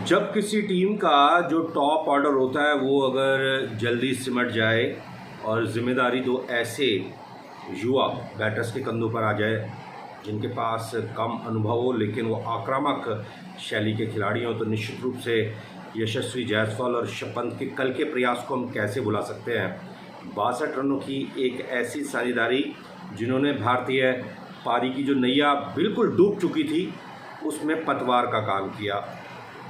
जब किसी टीम का जो टॉप ऑर्डर होता है वो अगर जल्दी सिमट जाए और ज़िम्मेदारी दो ऐसे युवा बैटर्स के कंधों पर आ जाए जिनके पास कम अनुभव हो लेकिन वो आक्रामक शैली के खिलाड़ी हों, तो निश्चित रूप से यशस्वी जायसवाल और ऋषभ पंत के कल के प्रयास को हम कैसे भुला सकते हैं। 62 रनों की एक ऐसी साझेदारी जिन्होंने भारतीय पारी की जो नैया बिल्कुल डूब चुकी थी उसमें पतवार का काम किया।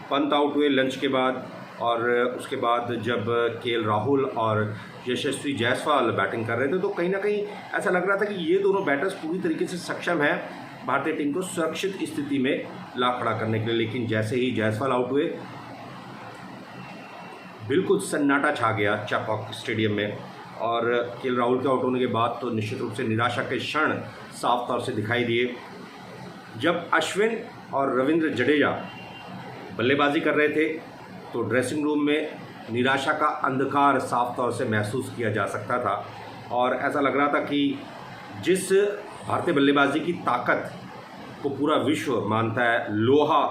पंत आउट हुए लंच के बाद और उसके बाद जब केएल राहुल और यशस्वी जायसवाल बैटिंग कर रहे थे तो कहीं ना कहीं ऐसा लग रहा था कि ये दोनों बैटर्स पूरी तरीके से सक्षम हैं भारतीय टीम को सुरक्षित स्थिति में ला खड़ा करने के लिए। लेकिन जैसे ही जायसवाल आउट हुए बिल्कुल सन्नाटा छा गया चेपॉक स्टेडियम में और केएल राहुल के आउट होने के बाद तो निश्चित रूप से निराशा के क्षण साफ तौर से दिखाई दिए। जब अश्विन और रविंद्र जडेजा बल्लेबाजी कर रहे थे तो ड्रेसिंग रूम में निराशा का अंधकार साफ तौर से महसूस किया जा सकता था और ऐसा लग रहा था कि जिस भारतीय बल्लेबाजी की ताकत को पूरा विश्व मानता है, लोहा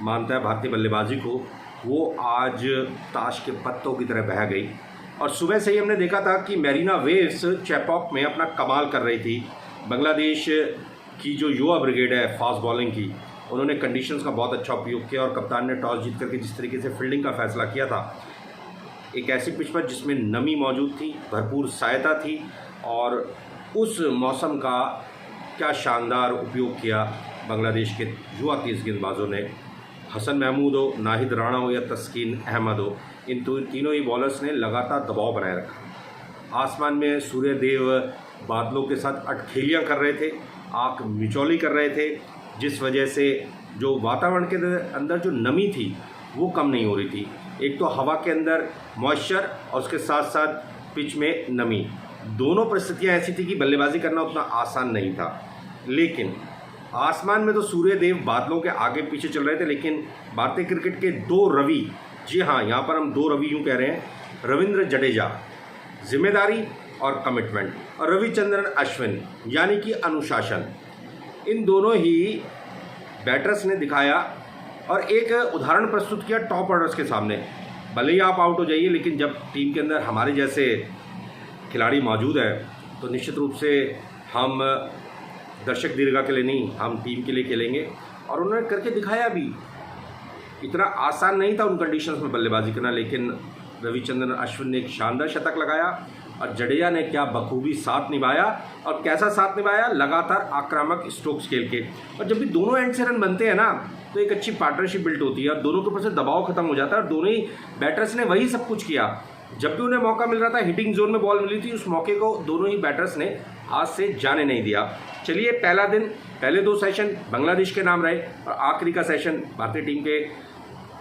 मानता है भारतीय बल्लेबाजी को, वो आज ताश के पत्तों की तरह बह गई। और सुबह से ही हमने देखा था कि मैरिना वेव्स चेपॉक में अपना कमाल कर रही थी। बांग्लादेश की जो युवा ब्रिगेड है फास्ट बॉलिंग की, उन्होंने कंडीशंस का बहुत अच्छा उपयोग किया और कप्तान ने टॉस जीत करके जिस तरीके से फील्डिंग का फैसला किया था, एक ऐसी पिच पर जिसमें नमी मौजूद थी, भरपूर सहायता थी और उस मौसम का क्या शानदार उपयोग किया बांग्लादेश के युवा तेज गेंदबाजों ने। हसन महमूद हो, नाहिद राणा हो या तस्कीन अहमद हो, इन तीनों ही बॉलर्स ने लगातार दबाव बनाए रखा। आसमान में सूर्यदेव बादलों के साथ अटखेलियाँ कर रहे थे, आँख मिचौली कर रहे थे, जिस वजह से जो वातावरण के अंदर जो नमी थी वो कम नहीं हो रही थी। एक तो हवा के अंदर मॉइस्चर और उसके साथ साथ पिच में नमी, दोनों परिस्थितियां ऐसी थी कि बल्लेबाजी करना उतना आसान नहीं था। लेकिन आसमान में तो सूर्यदेव बादलों के आगे पीछे चल रहे थे, लेकिन भारतीय क्रिकेट के दो रवि, जी हाँ यहाँ पर हम दो रवि यूँ कह रहे हैं, रविंद्र जडेजा जिम्मेदारी और कमिटमेंट और रविचंद्रन अश्विन यानी कि अनुशासन, इन दोनों ही बैटर्स ने दिखाया और एक उदाहरण प्रस्तुत किया टॉप ऑर्डर्स के सामने। भले ही आप आउट हो जाइए लेकिन जब टीम के अंदर हमारे जैसे खिलाड़ी मौजूद हैं तो निश्चित रूप से हम दर्शक दीर्घा के लिए नहीं, हम टीम के लिए खेलेंगे। और उन्होंने करके दिखाया भी। इतना आसान नहीं था उन कंडीशंस में बल्लेबाजी करना, लेकिन रविचंद्रन अश्विन ने एक शानदार शतक लगाया और जडेजा ने क्या बखूबी साथ निभाया। और कैसा साथ निभाया, लगातार आक्रामक स्ट्रोक स्केल के। और जब भी दोनों एंड से रन बनते हैं ना तो एक अच्छी पार्टनरशिप बिल्ट होती है और दोनों के ऊपर से दबाव खत्म हो जाता है। और दोनों ही बैटर्स ने वही सब कुछ किया। जब भी उन्हें मौका मिल रहा था, हिटिंग जोन में बॉल मिली थी, उस मौके को दोनों ही बैटर्स ने हाथ से जाने नहीं दिया। चलिए, पहला दिन, पहले दो सेशन बांग्लादेश के नाम रहे और आखिरी का सेशन भारतीय टीम के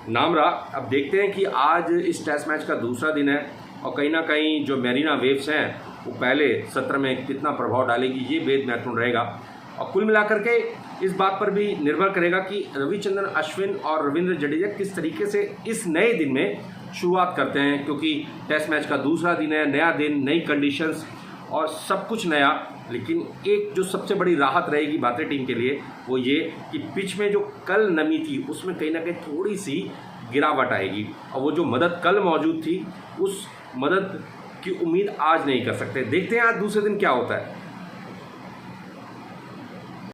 नाम रहा। अब देखते हैं कि आज इस टेस्ट मैच का दूसरा दिन है और कहीं ना कहीं जो मैरिना वेव्स हैं वो पहले सत्र में कितना प्रभाव डालेगी, ये बेहद महत्वपूर्ण रहेगा। और कुल मिलाकर के इस बात पर भी निर्भर करेगा कि रविचंद्रन अश्विन और रविंद्र जडेजा किस तरीके से इस नए दिन में शुरुआत करते हैं, क्योंकि टेस्ट मैच का दूसरा दिन है, नया दिन, नई कंडीशंस और सब कुछ नया। लेकिन एक जो सबसे बड़ी राहत रहेगी भारतीय टीम के लिए वो ये कि पिच में जो कल नमी थी उसमें कहीं ना कहीं थोड़ी सी गिरावट आएगी और वो जो मदद कल मौजूद थी उस मदद की उम्मीद आज नहीं कर सकते। देखते हैं आज दूसरे दिन क्या होता है।